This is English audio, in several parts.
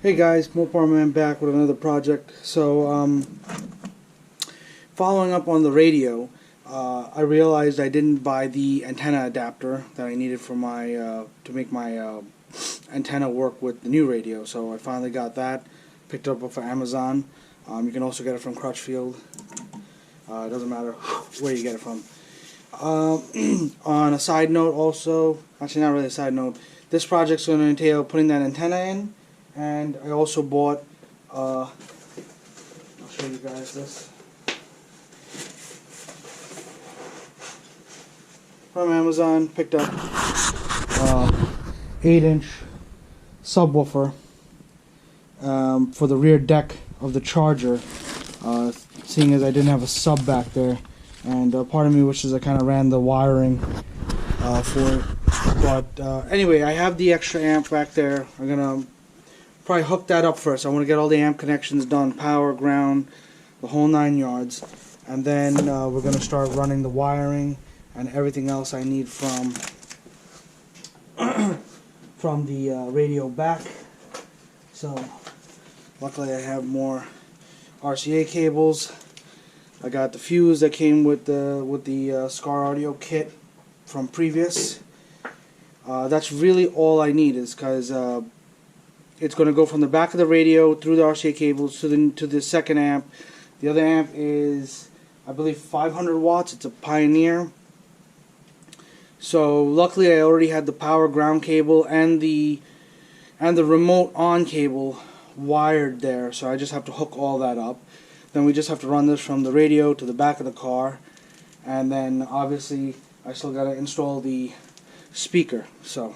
Hey guys, Moparman back with another project. So, following up on the radio, I realized I didn't buy the antenna adapter that I needed for my to make my antenna work with the new radio. So I finally got that. Picked it up off of Amazon. You can also get it from Crutchfield. It doesn't matter where you get it from. On a side note, also, actually not really a side note, this project's going to entail putting that antenna in. And I also bought, I'll show you guys this, from Amazon. Picked up 8-inch subwoofer for the rear deck of the Charger, seeing as I didn't have a sub back there. And part of me wishes I kind of ran the wiring for it. But anyway, I have the extra amp back there. I'm going to probably hook that up first. I want to get all the amp connections done, power, ground, the whole 9 yards, and then we're going to start running the wiring and everything else I need from from the radio back. So luckily I have more RCA cables. I got the fuse that came with the Skar audio kit from previous. That's really all I need, is because it's going to go from the back of the radio through the RCA cables to the second amp. The other amp is, I believe, 500 watts. It's a Pioneer. So luckily I already had the power ground cable and the remote on cable wired there. So I just have to hook all that up. Then we just have to run this from the radio to the back of the car. And then obviously I still got to install the speaker. So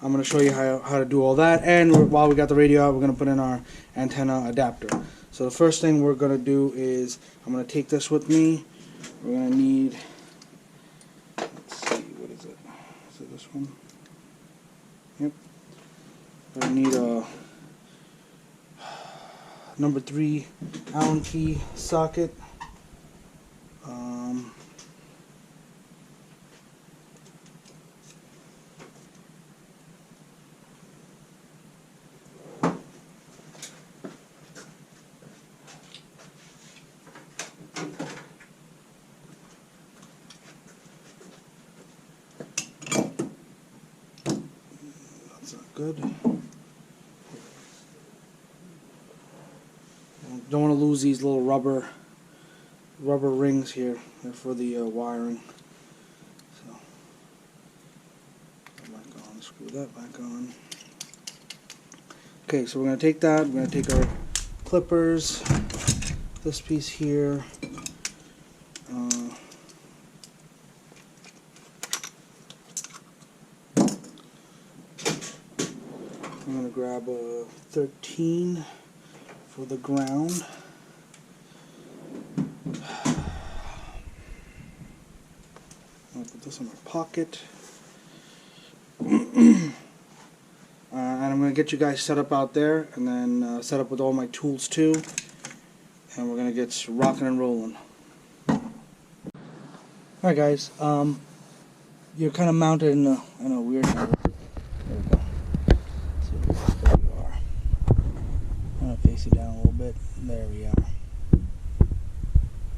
I'm going to show you how to do all that, and while we got the radio out, we're going to put in our antenna adapter. So the first thing we're going to do is, I'm going to take this with me. We're going to need, let's see, what is it? Is it this one? Yep. We're going to need a number 3 Allen key socket. Good. Don't want to lose these little rubber rings here. They're for the wiring. So back on. Screw that back on. Okay, so we're going to take that. We're going to take our clippers. This piece here. I'm going to grab a 13 for the ground. I'll put this in my pocket. And I'm going to get you guys set up out there, and then set up with all my tools too. And we're going to get rocking and rolling. Alright guys, you're kind of mounted in a weird angle. There we go. There we are. I'm going to face you down a little bit. There we are.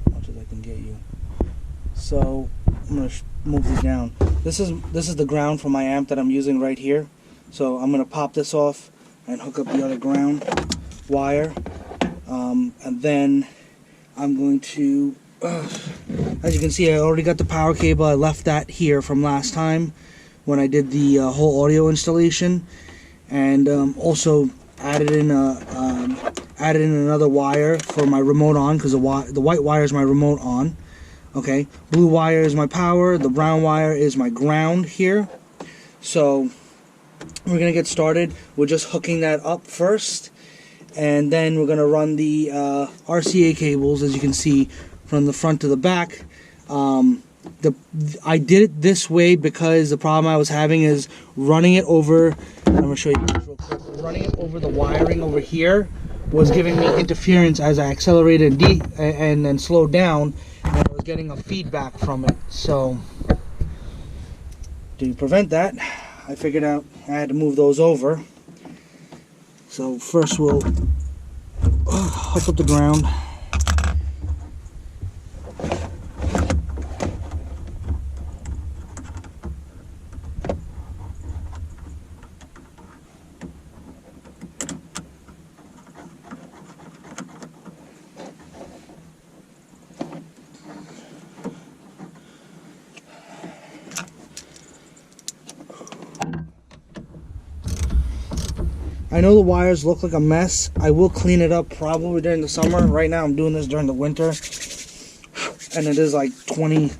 As much as I can get you. So I'm going to move these down. This is the ground for my amp that I'm using right here. So I'm going to pop this off and hook up the other ground wire. And then I'm going to, as you can see, I already got the power cable. I left that here from last time when I did the whole audio installation. And also added in another wire for my remote on, because the white wire is my remote on. Okay, blue wire is my power, the brown wire is my ground here. So we're gonna get started. We're just hooking that up first, and then we're gonna run the RCA cables, as you can see, from the front to the back. I did it this way because the problem I was having is running it over. I'm gonna show you this real quick. Running it over the wiring over here was giving me interference as I accelerated and then slowed down, and I was getting a feedback from it. So to prevent that, I figured out I had to move those over. So first we'll hook up the ground. I know the wires look like a mess. I will clean it up probably during the summer. Right now I'm doing this during the winter. And it is like 20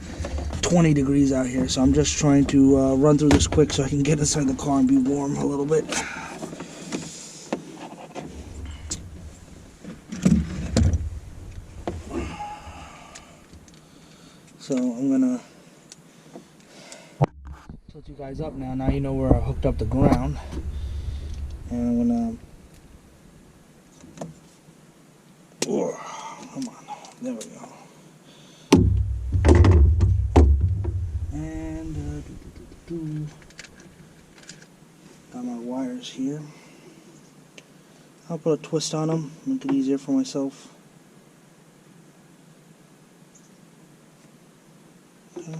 degrees out here. So I'm just trying to run through this quick so I can get inside the car and be warm a little bit. So I'm gonna tilt you guys up now. Now you know where I hooked up the ground. And I'm gonna, come on, there we go. And got my wires here. I'll put a twist on them, make it easier for myself. Okay.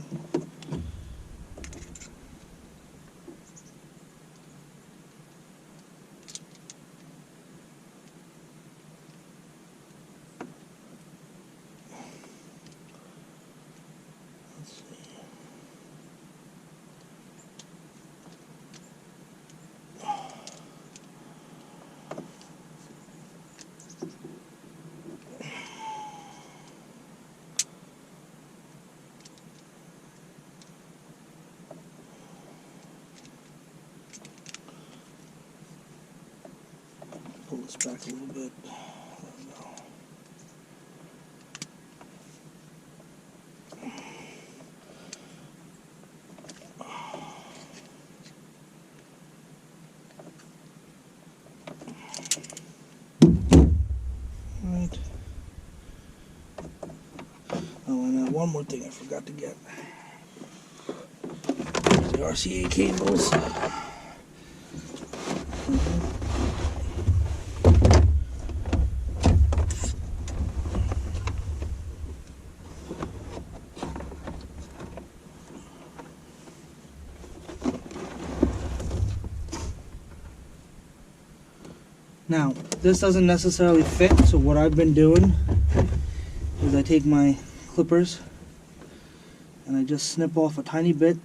Pull this back a little bit. There we go. Alright. Oh, and one more thing I forgot to get. The RCA cables. Now, this doesn't necessarily fit, so what I've been doing is I take my clippers and I just snip off a tiny bit.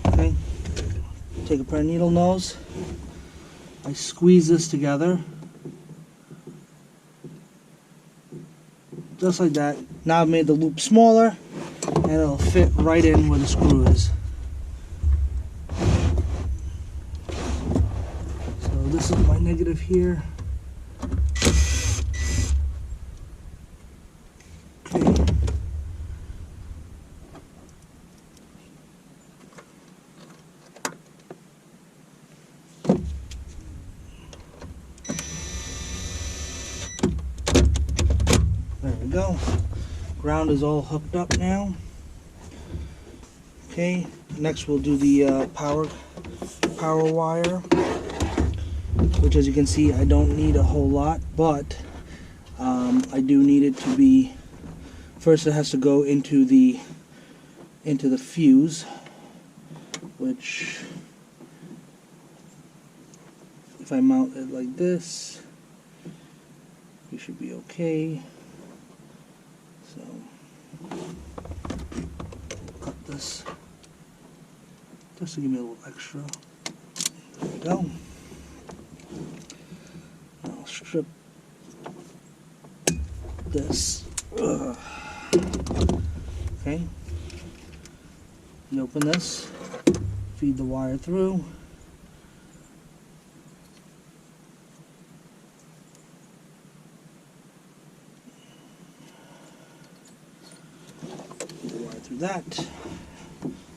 Okay, take a pair of needle nose, I squeeze this together. Just like that. Now I've made the loop smaller and it'll fit right in where the screw is. So this is my negative here. Okay. There we go. Ground is all hooked up now. Okay, next we'll do the power wire, which, as you can see, I don't need a whole lot, but I do need it to be. First, it has to go into the fuse, which, if I mount it like this, we should be okay. So, cut this just to give me a little extra. There we go. I'll strip this. Okay. You open this, feed the wire through. Through that.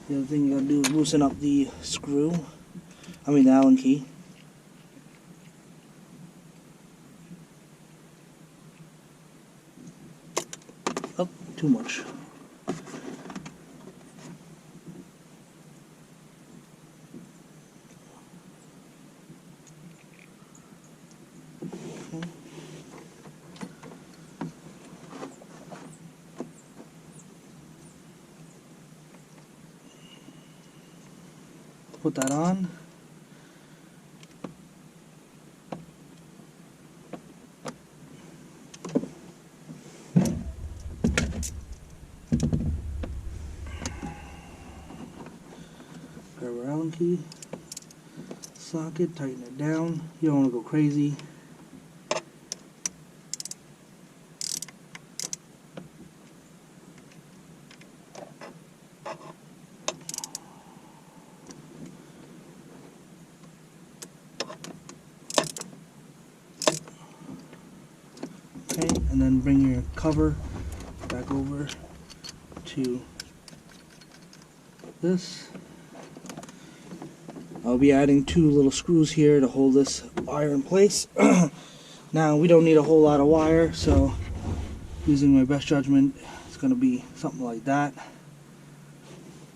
The other thing you gotta do is loosen up the screw. The Allen key. too much. Put that on. Grab our Allen key, socket, tighten it down. You don't want to go crazy. Okay, and then bring your cover back over to this. I'll be adding 2 little screws here to hold this wire in place. Now we don't need a whole lot of wire, so using my best judgment, it's going to be something like that.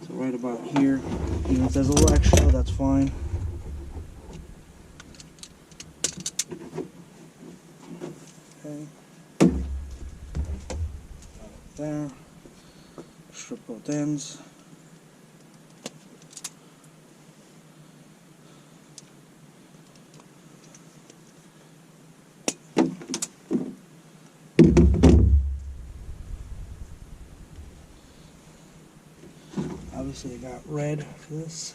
So right about here. Even if there's a little extra, that's fine. Okay. There. Strip both ends. Obviously I got red for this.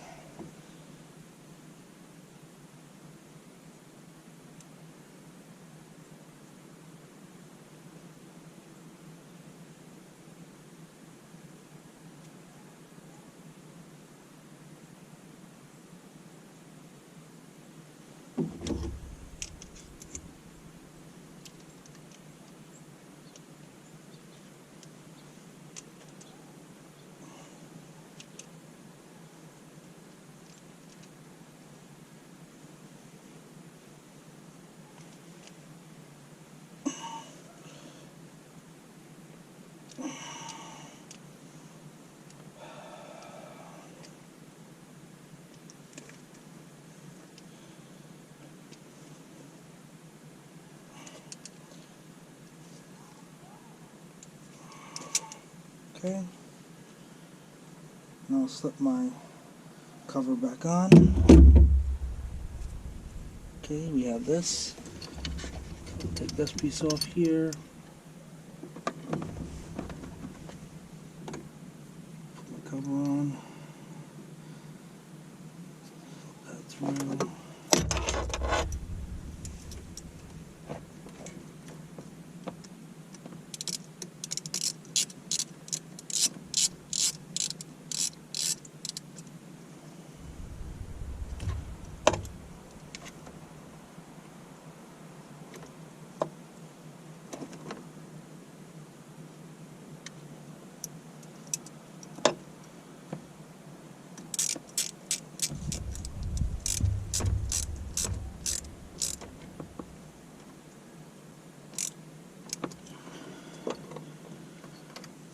Okay, now I'll slip my cover back on. Okay, we have this. I'll take this piece off here. Put my cover on. Put that through.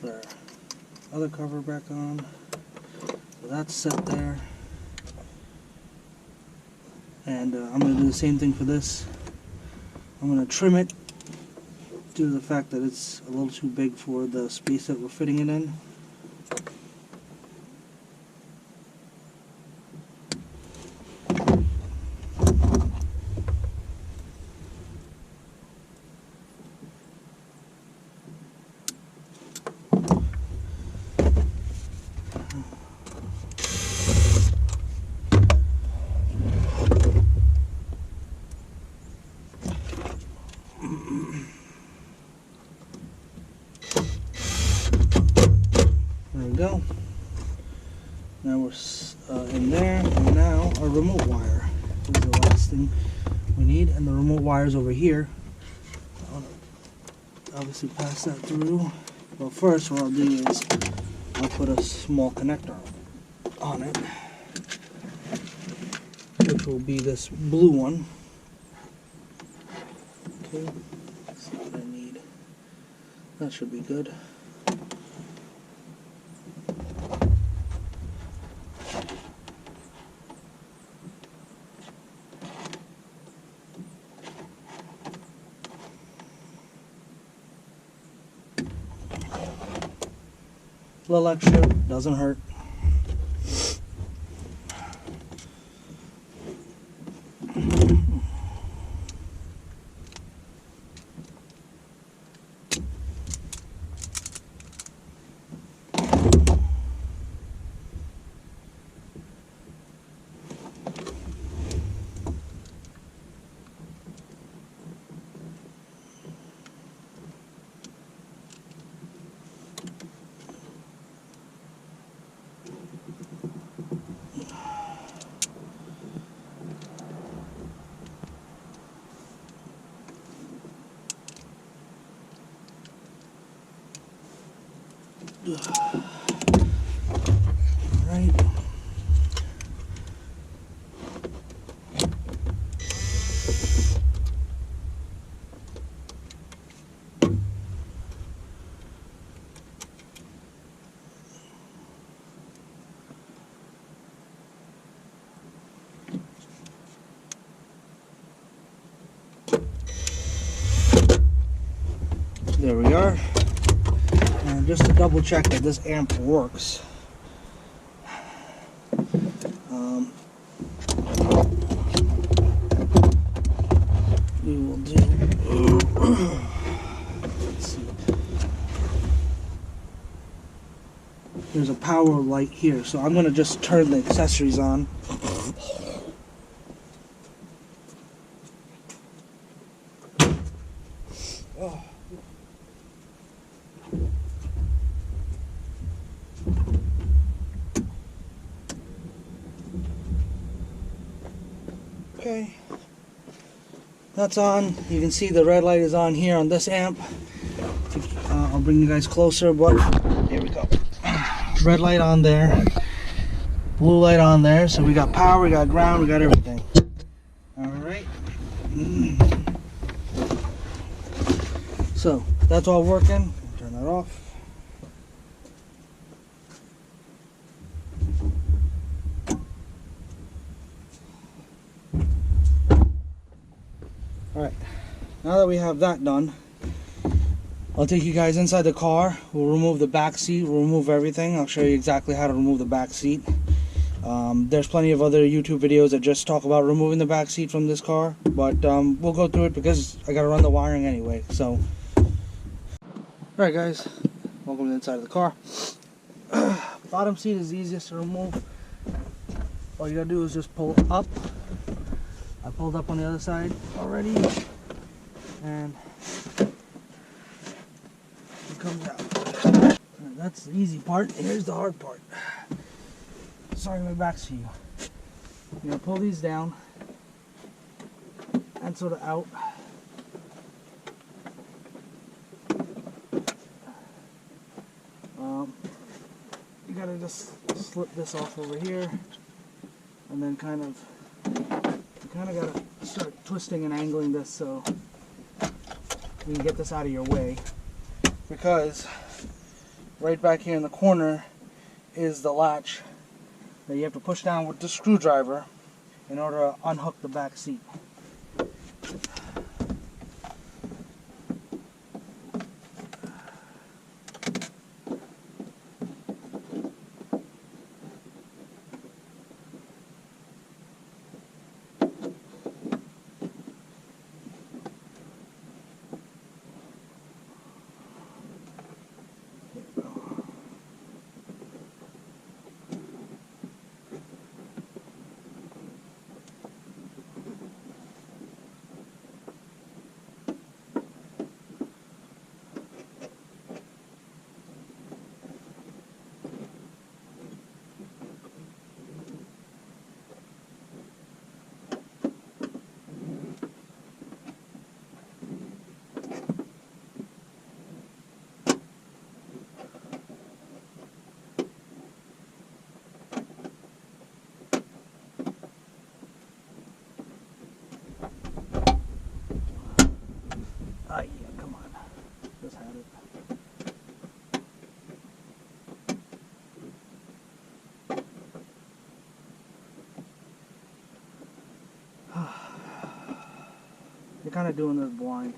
Put our other cover back on. So that's set there. And I'm going to do the same thing for this. I'm going to trim it due to the fact that it's a little too big for the space that we're fitting it in. There we go. Now we're in there, and now our remote wire is the last thing we need, and the remote wire is over here. I want to obviously pass that through. Well, first what I'll do is I'll put a small connector on it, which will be this blue one. Okay, that's what I need. That should be good. little extra, doesn't hurt. Right. There we are. And just to double check that this amp works, we will do, let's see, there's a power light here, so I'm going to just turn the accessories on. Okay, that's on. You can see the red light is on here on this amp. I'll bring you guys closer, but here we go. Red light on there, blue light on there. So we got power, we got ground, we got everything. All right. So that's all working. Turn that off. Alright, now that we have that done, I'll take you guys inside the car. We'll remove the back seat, we'll remove everything. I'll show you exactly how to remove the back seat. There's plenty of other YouTube videos that just talk about removing the back seat from this car, but we'll go through it because I gotta run the wiring anyway. So, alright guys, welcome to the inside of the car. Bottom seat is the easiest to remove. All you gotta do is just pull up. I pulled up on the other side already, and it comes out. Right, that's the easy part. Here's the hard part. Sorry, my back's to you. You're gonna pull these down and sort of out. You gotta just slip this off over here, and then kind of gotta start twisting and angling this so you can get this out of your way, because right back here in the corner is the latch that you have to push down with the screwdriver in order to unhook the back seat. You're kind of doing this blind.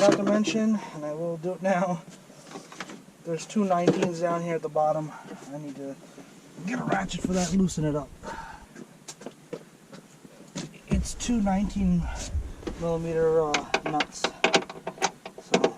forgot to mention, and I will do it now, there's two 19s down here at the bottom. I need to get a ratchet for that and loosen it up. It's two 19mm nuts. So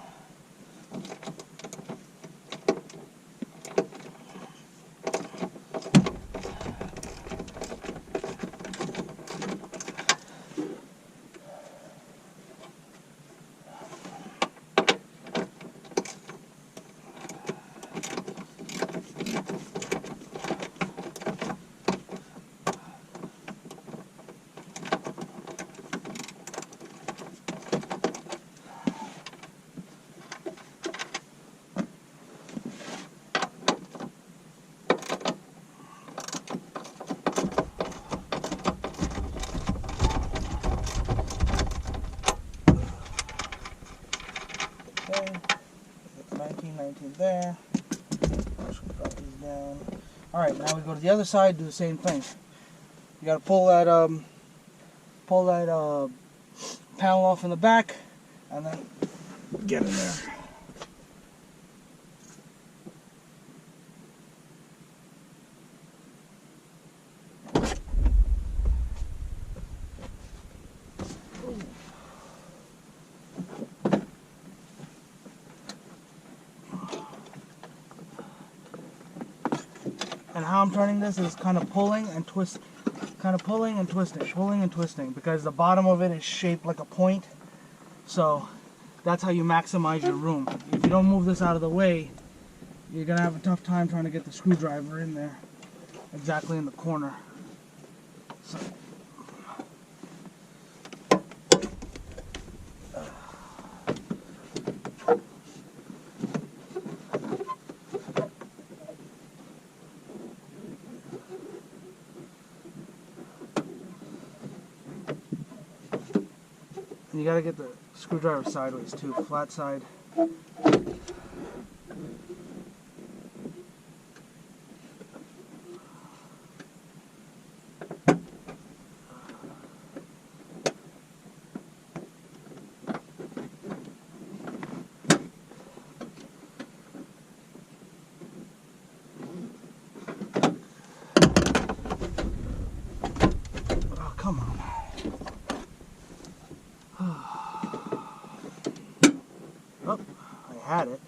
okay, 19 there. Drop these down. Alright, now we go to the other side, do the same thing. You gotta pull that panel off in the back and then get in there. And how I'm turning this is kind of pulling and twisting, because the bottom of it is shaped like a point. So that's how you maximize your room. If you don't move this out of the way, you're gonna have a tough time trying to get the screwdriver in there, exactly in the corner. So, and you gotta get the screwdriver sideways too, flat side. Oh, come on. Oh, I had it.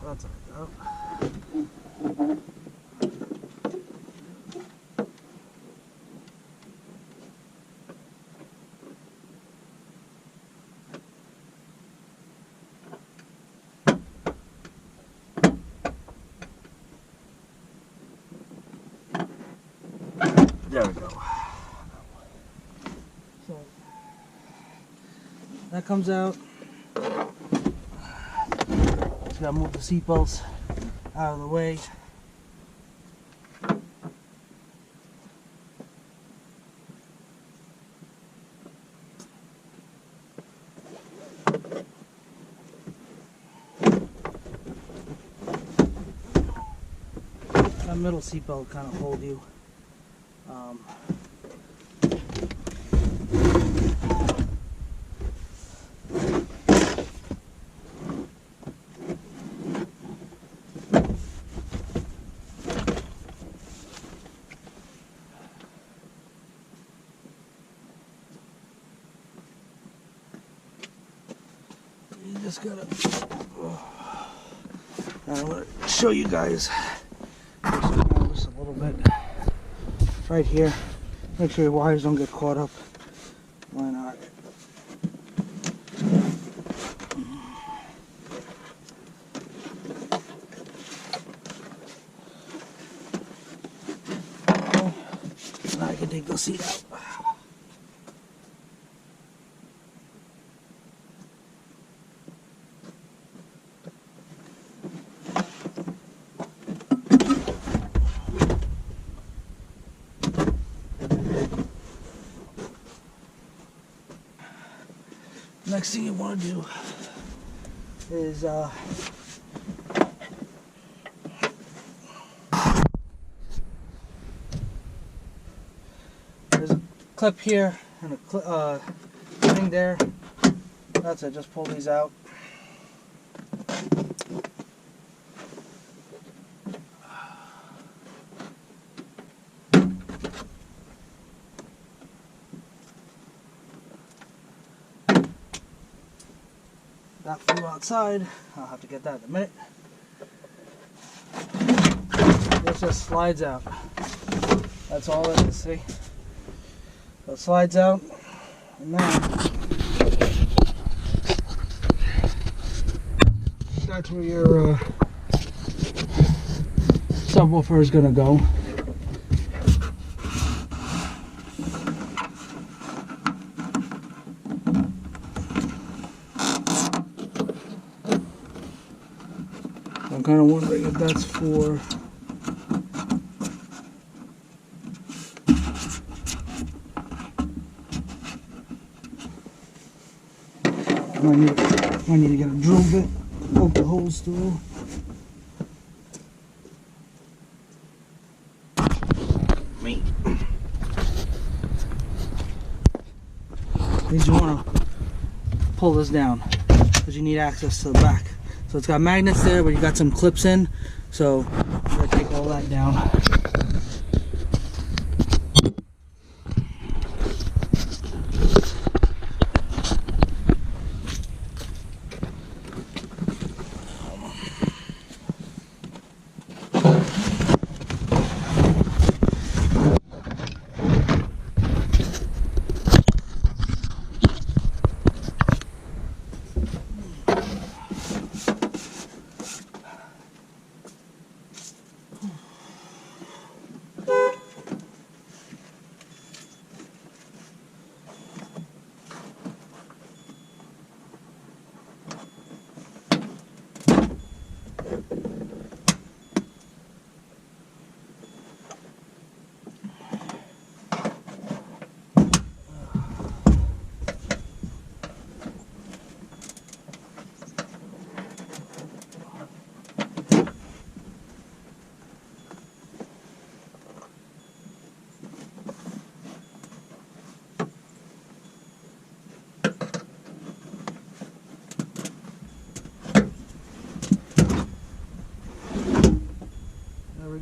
That's all right. There we go. So that comes out. Just gotta move the seat belts out of the way. That middle seat belt kind of hold you. You just gotta. Now I'm gonna show you guys just a little bit right here. Make sure your wires don't get caught up. Why not? Okay. Now I can take the seat out. next thing you want to do is there's a clip here and a thing there. That's it. Just pull these out. That flew outside. I'll have to get that in a minute. This just slides out. That's all it is, see? So it slides out, and now that's where your subwoofer is going to go. I'm kind of wondering if that's for I need to get a drill bit, poke the holes through. Means you want to pull this down because you need access to the back. So it's got magnets there, but you got some clips in. So I'm gonna take all that down.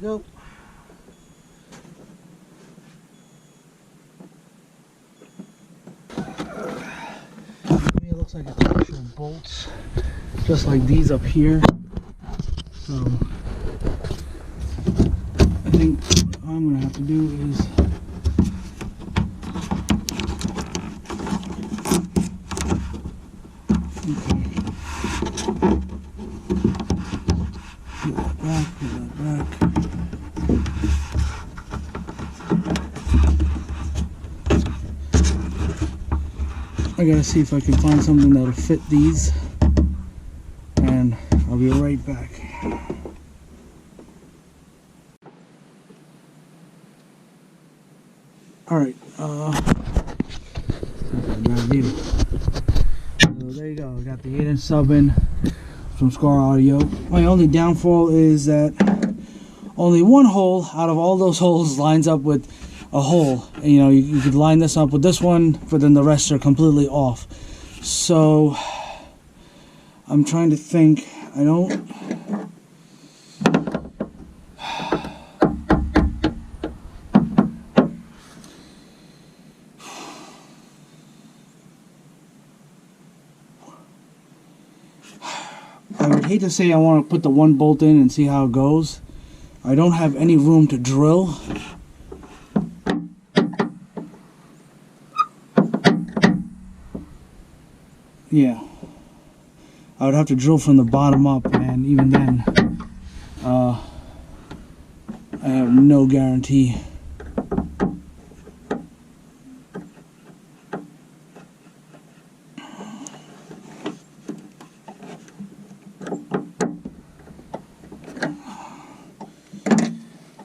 Go. It looks like it's actual bolts, just like these up here. So I think all I'm gonna have to do is put that back. I gotta see if I can find something that'll fit these, and I'll be right back. Alright, view. So there you go, I got the 8-inch sub in from Skar Audio. My only downfall is that only one hole out of all those holes lines up with a hole. And, you know, you could line this up with this one, but then the rest are completely off. So I'm trying to think. I would hate to say I want to put the one bolt in and see how it goes. I don't have any room to drill. Yeah, I would have to drill from the bottom up, and even then, I have no guarantee.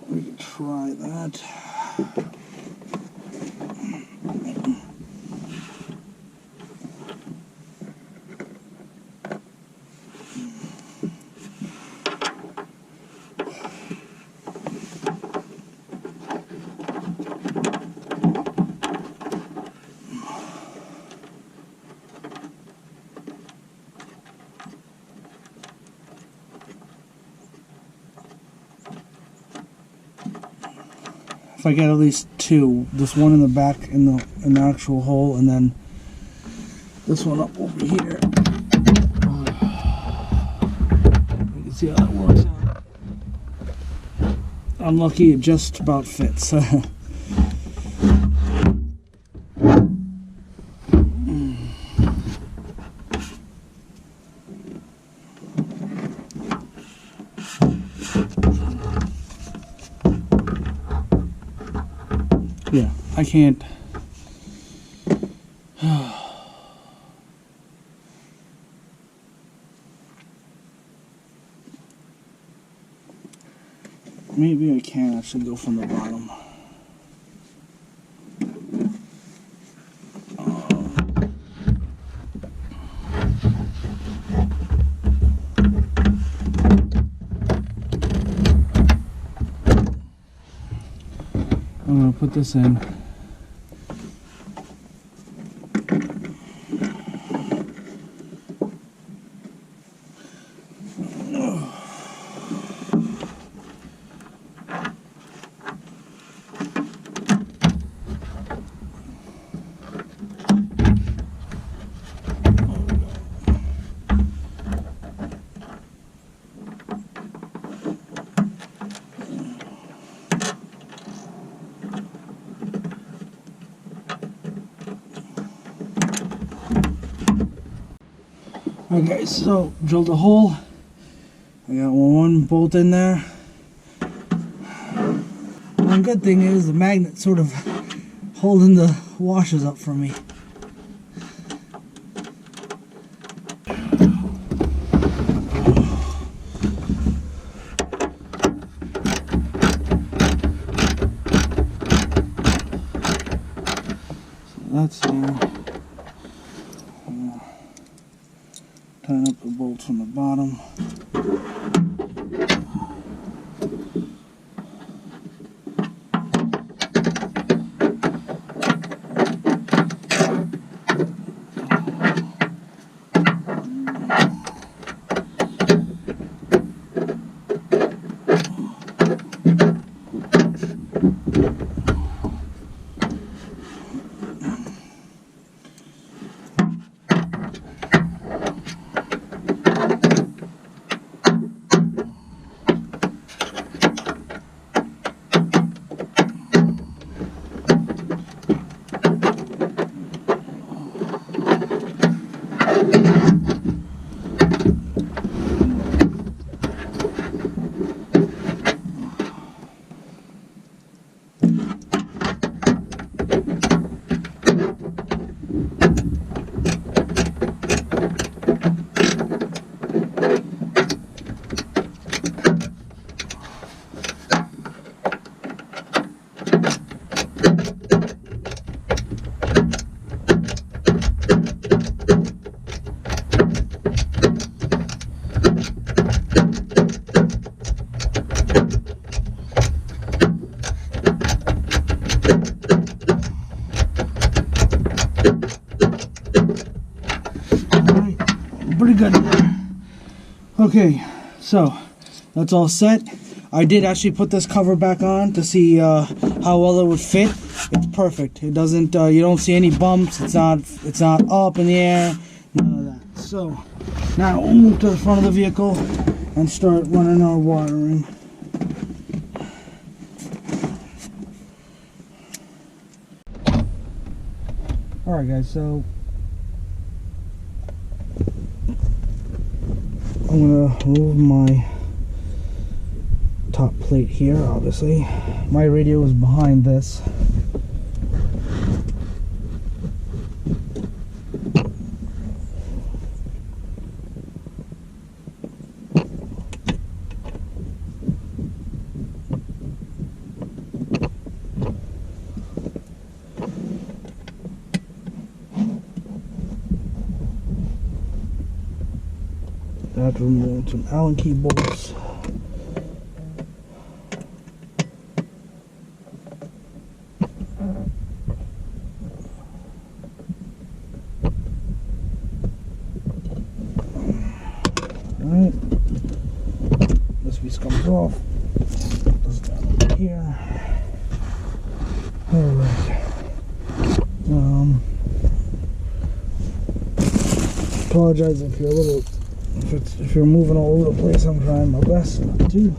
We can try that. if I get at least two. This one in the back in the actual hole, and then this one up over here. You can see how that works out. I'm lucky it just about fits. Yeah, I can't. Maybe I can actually go from the bottom. I'm going to put this in. Okay, so drilled a hole. I got one bolt in there. One good thing is the magnet sort of holding the washers up for me. So that's there. Tighten up the bolts from the bottom. Pretty good. Okay, so that's all set. I did actually put this cover back on to see how well it would fit. It's perfect. It doesn't. You don't see any bumps. It's not up in the air. None of that. So now we'll move to the front of the vehicle and start running our watering. All right, guys. So I'm gonna move my top plate here. Obviously, my radio is behind this. I have to remove some Allen key bolts. Alright, this piece comes off. Put this down over here. Alright. Apologize if you're a little, if you're moving all over the place. I'm trying my best not to.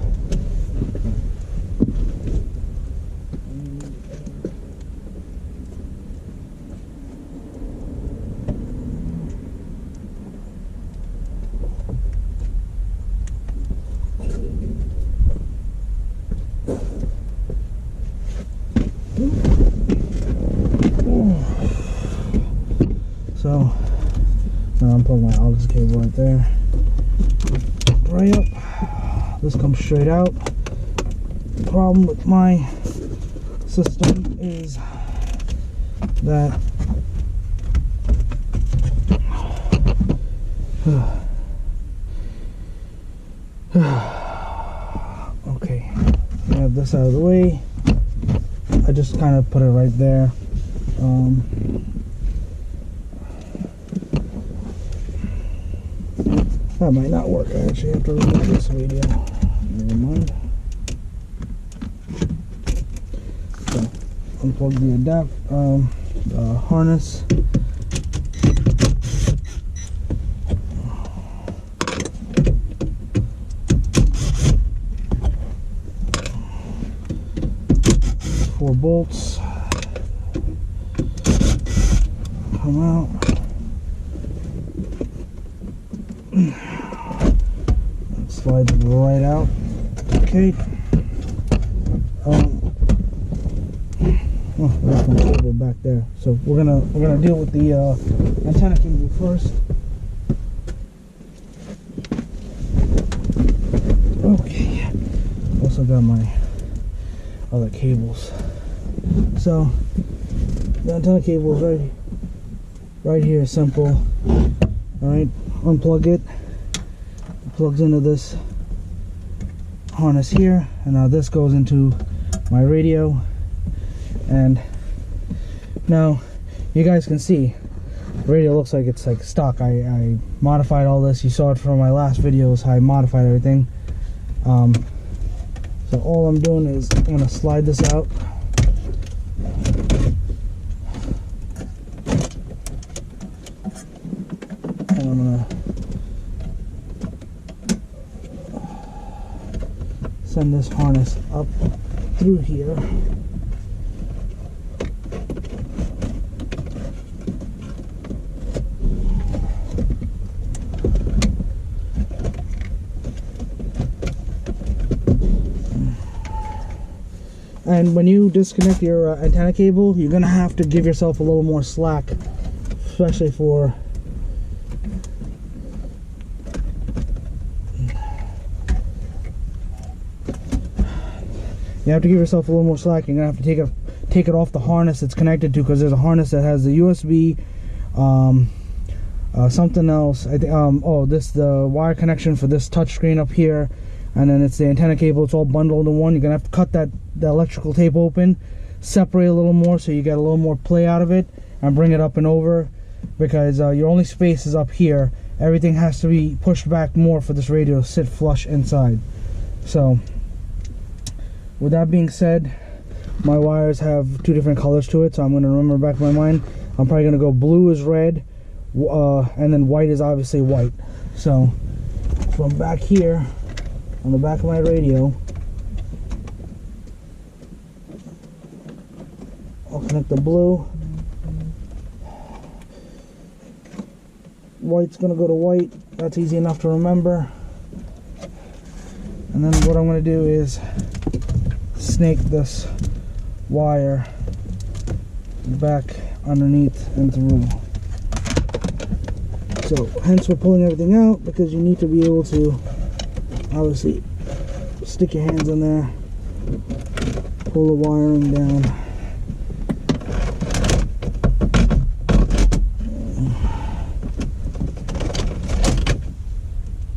So now I'm putting my aux cable right there, right up. This comes straight out. The problem with my system is that okay, I have this out of the way. I just kind of put it right there. That might not work. I actually have to remove this radio. Never mind. So, unplug the harness. Four bolts. Come out. That slides right out. Okay. Oh, there's my cable back there. So we're gonna deal with the antenna cable first. Okay. Also got my other cables. So the antenna cable is right here. Simple. All right. Unplug it. It plugs into this harness here, and now this goes into my radio. And now you guys can see the radio looks like it's like stock. I modified all this. You saw it from my last videos how I modified everything. So all I'm doing is I'm gonna slide this out. And I'm gonna send this harness up through here. And when you disconnect your antenna cable, you're gonna have to give yourself a little more slack, especially for you have to give yourself a little more slack. You're gonna have to take it off the harness it's connected to, because there's a harness that has the USB, something else. I think the wire connection for this touch screen up here, and then it's the antenna cable. It's all bundled in one. You're gonna have to cut the electrical tape open, separate a little more so you get a little more play out of it, and bring it up and over, because your only space is up here. Everything has to be pushed back more for this radio to sit flush inside. So with that being said, my wires have two different colors to it, so I'm going to remember back in my mind. I'm probably going to go blue is red, and then white is obviously white. So from back here on the back of my radio, I'll connect the blue. White's going to go to white. That's easy enough to remember. And then what I'm going to do is snake this wire back underneath and through. So hence we're pulling everything out, because you need to be able to obviously stick your hands in there, pull the wiring down.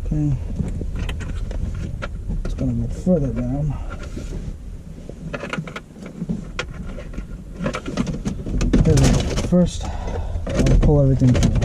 Okay, it's gonna go further down. There we go. First, I'll pull everything through.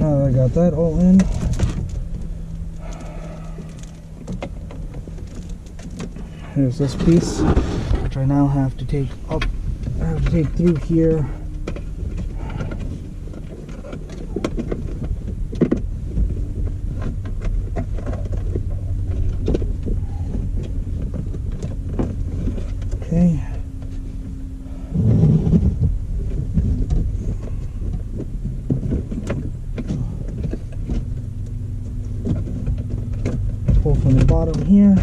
Now that I got that all in, here's this piece, which I now have to take up. I have to take through here. Okay. Pull from the bottom here.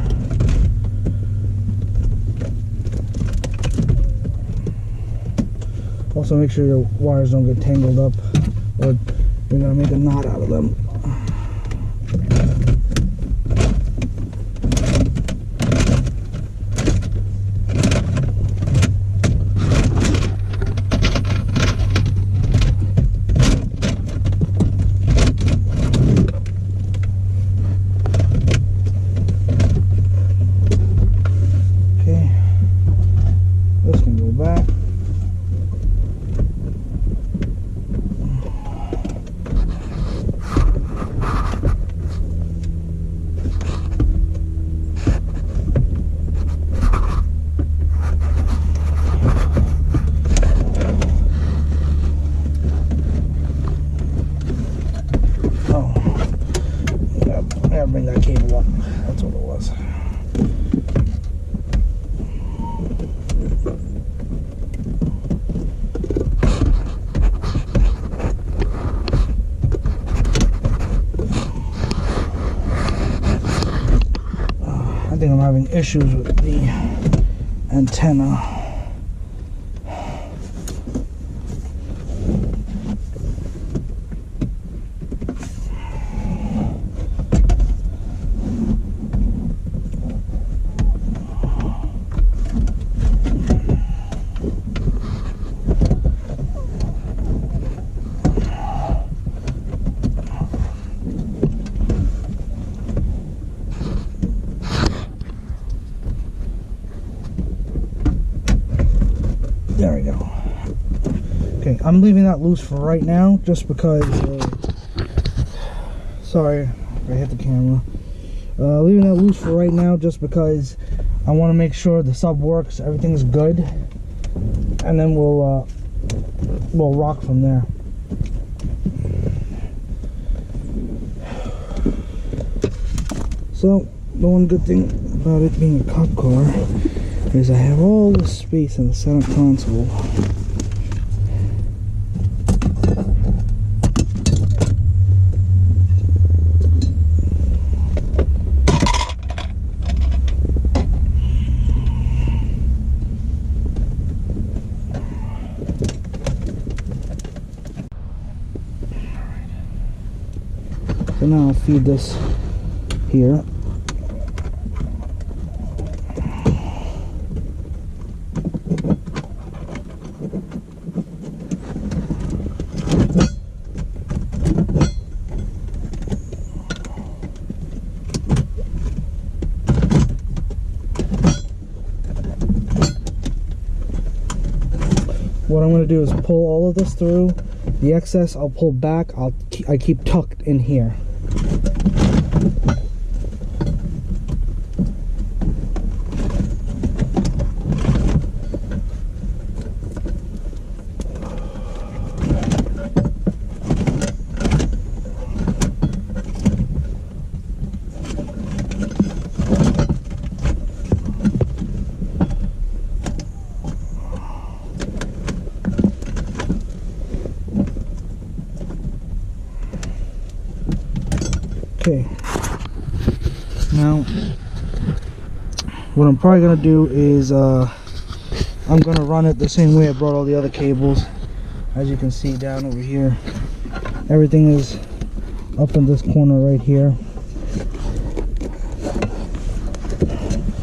Also make sure your wires don't get tangled up, or you're gonna make a knot out of them. Okay, this can go back. Bring that cable up. That's what it was. I think I'm having issues with the antenna. There we go. Okay, I'm leaving that loose for right now, just because. Sorry, I hit the camera. Leaving that loose for right now, just because I want to make sure the sub works, everything's good, and then we'll rock from there. So the one good thing about it being a cop car is I have all this space in the center console. So now I'll feed this here. What I'm going to do is pull all of this through. The excess I'll pull back. I keep tucked in here. Okay, now what I'm probably going to do is I'm going to run it the same way I brought all the other cables. As you can see down over here, everything is up in this corner right here.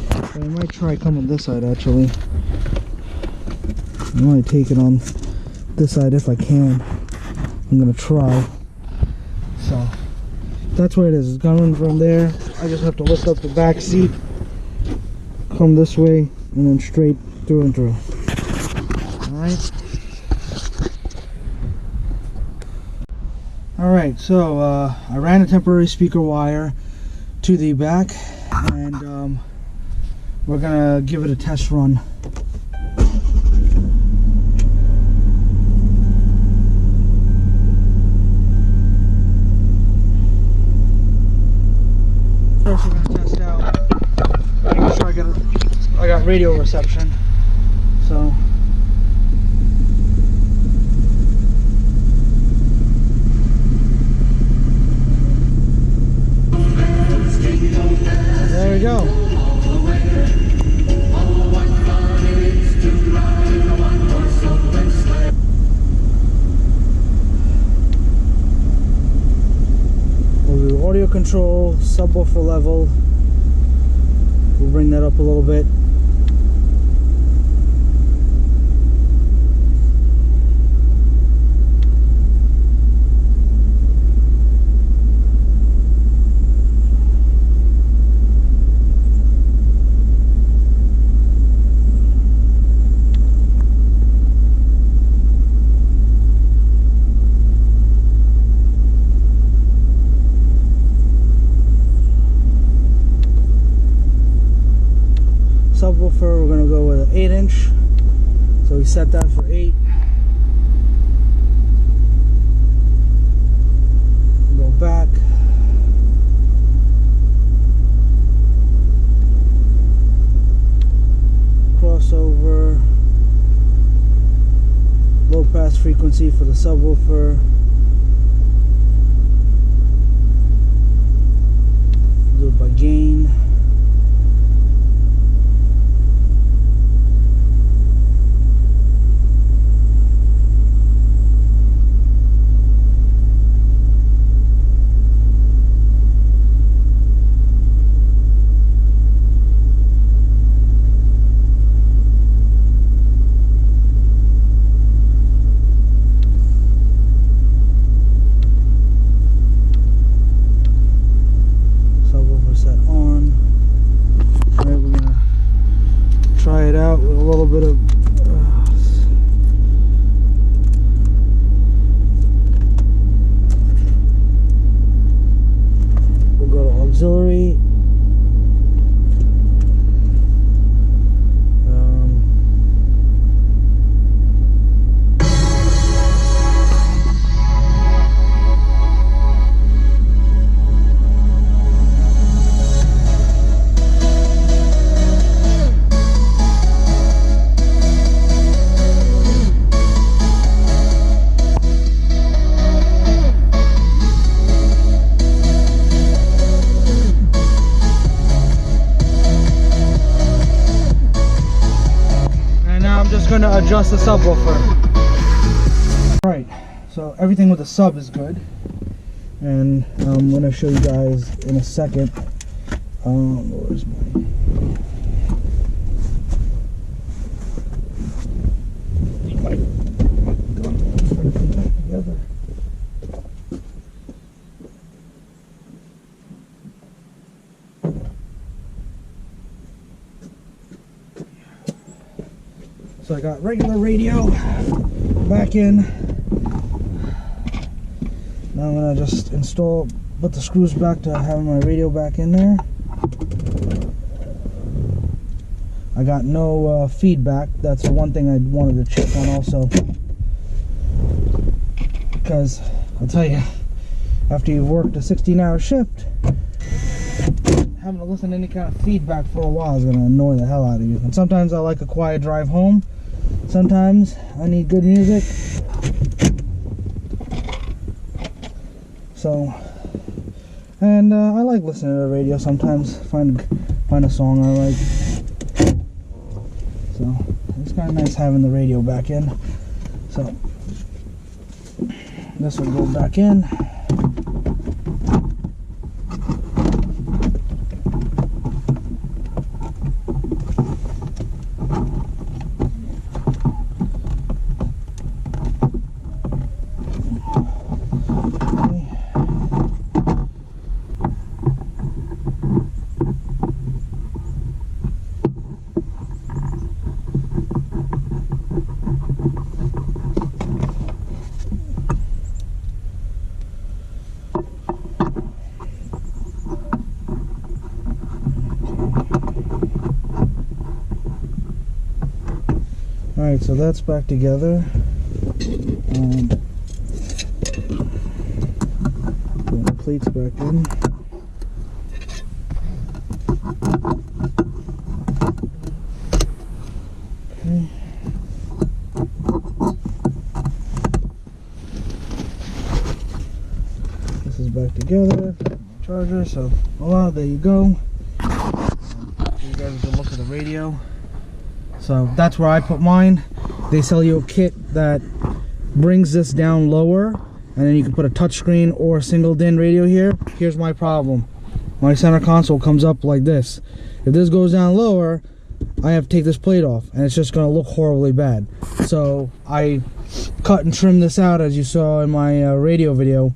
But I might try coming this side actually. I might take it on this side if I can. I'm going to try. So that's where it is. It's coming from there. I just have to lift up the back seat, come this way, and then straight through and through. Alright. Alright, so I ran a temporary speaker wire to the back, and we're gonna give it a test run. First we're gonna test out, make sure I got radio reception. So there we go. We'll do audio control, subwoofer level. We'll bring that up a little bit. Subwoofer, we're going to go with an 8-inch, so we set that for 8. Go back. Crossover. Low pass frequency for the subwoofer. Do it by gain. Out with a little bit of we'll go to auxiliary. Going to adjust the subwoofer. Right, so everything with the sub is good, and I'm going to show you guys in a second. Where's my together. So I got regular radio back in. Now I'm gonna just put the screws back to having my radio back in there. I got no feedback. That's the one thing I wanted to check on also. Because I'll tell you, after you've worked a 16-hour shift, having to listen to any kind of feedback for a while is gonna annoy the hell out of you. And sometimes I like a quiet drive home. Sometimes I need good music. So, and I like listening to the radio sometimes. Find a song I like. So it's kind of nice having the radio back in. So this will go back in. Alright, so that's back together. Put the plates back in. Okay. This is back together. Charger, so voila, there you go. You guys can look at the radio. So that's where I put mine. They sell you a kit that brings this down lower, and then you can put a touchscreen or a single DIN radio here. Here's my problem. My center console comes up like this. If this goes down lower, I have to take this plate off, and it's just going to look horribly bad. So I cut and trimmed this out, as you saw in my radio video.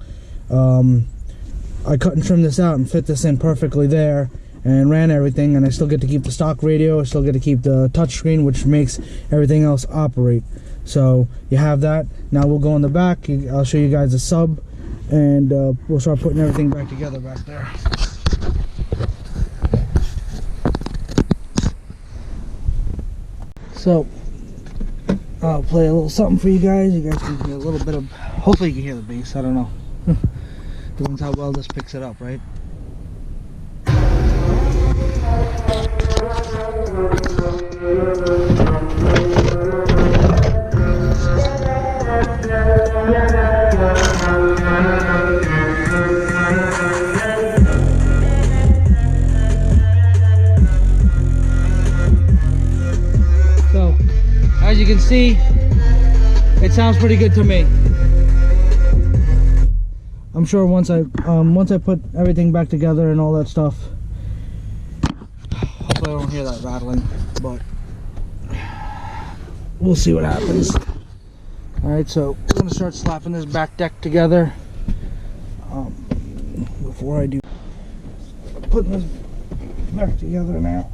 I cut and trimmed this out and fit this in perfectly there and ran everything, and I still get to keep the stock radio. I still get to keep the touchscreen, which makes everything else operate. So you have that. Now we'll go in the back. I'll show you guys the sub, and we'll start putting everything back together back there. So I'll play a little something for you guys. You guys can hear a little bit of, hopefully you can hear the bass. I don't know. Depends how well this picks it up, right? So, as you can see, it sounds pretty good to me. I'm sure once I put everything back together and all that stuff, hopefully I don't hear that rattling, but we'll see what happens. Alright, so I'm going to start slapping this back deck together. Before I do, putting this back together now.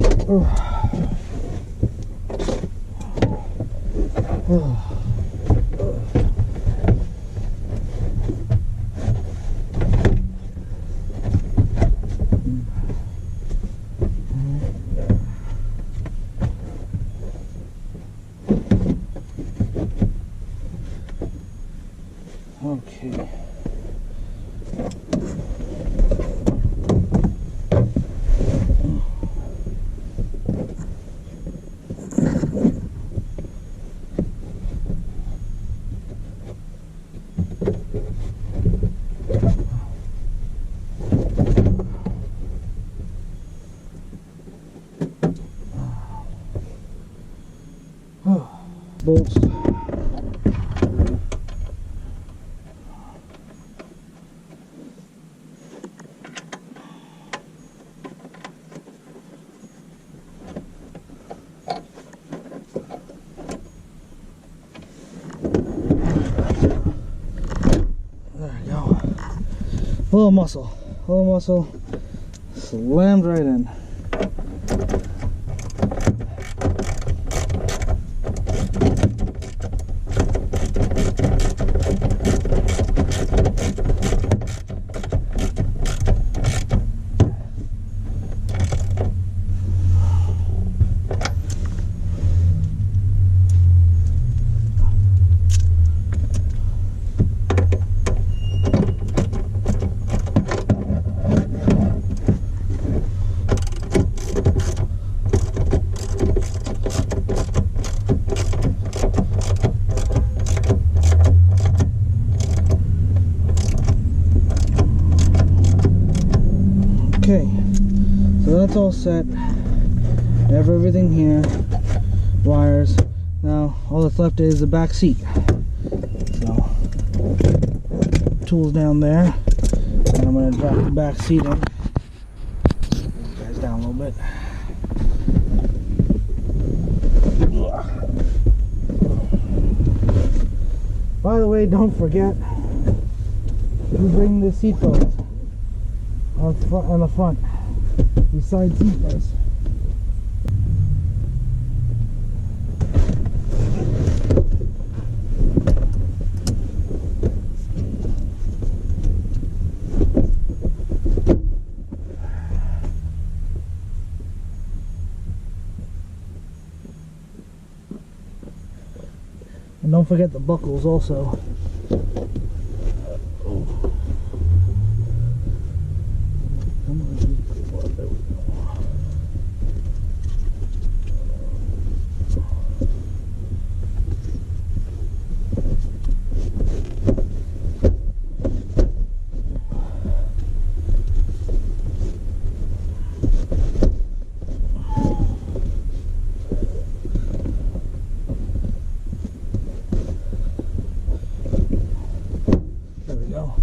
Okay. Bolts. A little muscle, slammed right in. Okay, so that's all set. I have everything here, wires. Now all that's left is the back seat. So tools down there, and I'm going to drop the back seat in. Put you guys down a little bit. By the way, don't forget, you bring the seat belts on the front, the side seat belts. don't forget the buckles also. Come on, there we go.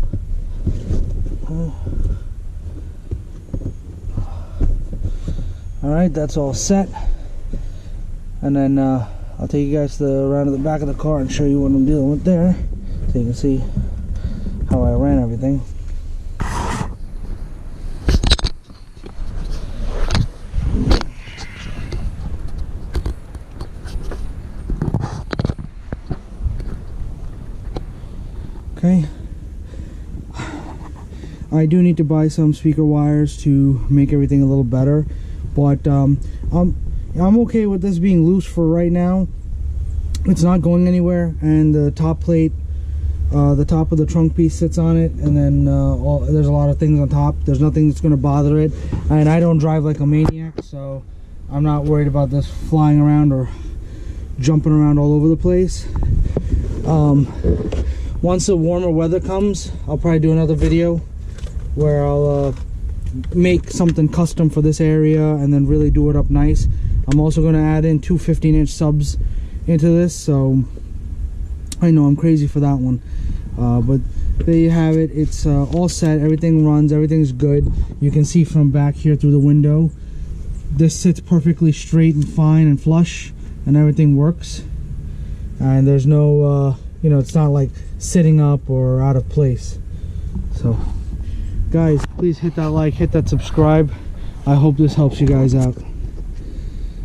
Alright, that's all set. And then I'll take you guys around to the back of the car and show you what I'm dealing with there, so you can see how I ran everything. Okay. I do need to buy some speaker wires to make everything a little better, but I'm okay with this being loose for right now. It's not going anywhere, and the top plate, the top of the trunk piece sits on it, and then there's a lot of things on top. There's nothing that's going to bother it, and I don't drive like a maniac, so I'm not worried about this flying around or jumping around all over the place. Once the warmer weather comes, I'll probably do another video where I'll make something custom for this area and then really do it up nice. I'm also going to add in two 15-inch subs into this, so I know I'm crazy for that one, but there you have it. It's all set, everything runs, everything's good. You can see from back here through the window, this sits perfectly straight and fine and flush, and everything works, and there's no you know, it's not like sitting up or out of place. So guys, please hit that like, hit that subscribe. I hope this helps you guys out.